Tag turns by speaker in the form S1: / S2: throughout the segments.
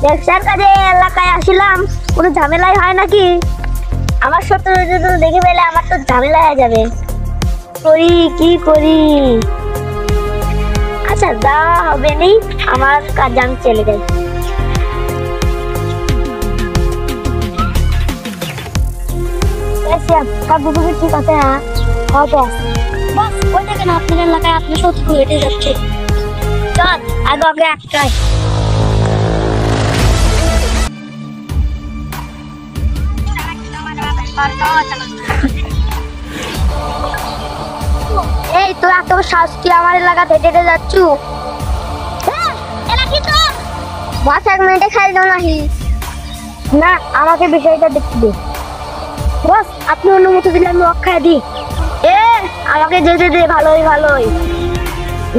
S1: ব্যবসার কাজে এলাকায় আসিলাম, কোনো ঝামেলাই হয় নাকি? আমার শত্রু যদি দেখে পেলে আমার তো ঝামেলা হয়ে যাবে। কি করি? আচ্ছা যা হবে নি, আমার কাজ আমি চলে যাই। ঠিক আছে। হ্যাঁ বস, ওই দেখেন আপনার এলাকায় আপনি শত্রু হেঁটে যাচ্ছে। চল আগে আগে একটাই। এই তো এত সাহস কি আমার এলাকা হেঁটে হেঁটে যাচ্ছু? বস 1 মিনিটে খাই দাও নাহি? না, আমাকে বিষয়টা দেখতে দে। বস আপনি অনুমতি দিলে আমি অক্ষায় দিই। আমাকে যেতে দে, ভালোই ভালোই,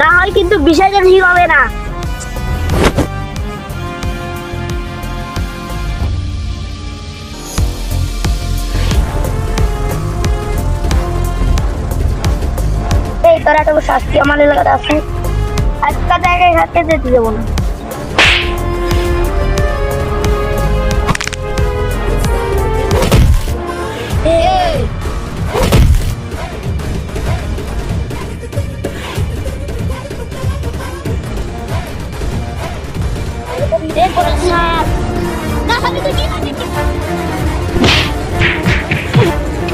S1: না হয় কিন্তু বিষয়টা ঠিক হবে না। এই তোরা তো শাস্তি আমার এলাকাতে আছে, একটা জায়গায় হাতে যেতে দেবো না।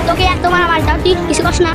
S1: তোকে একদম আমার মালটা, তুই কিছু কস না।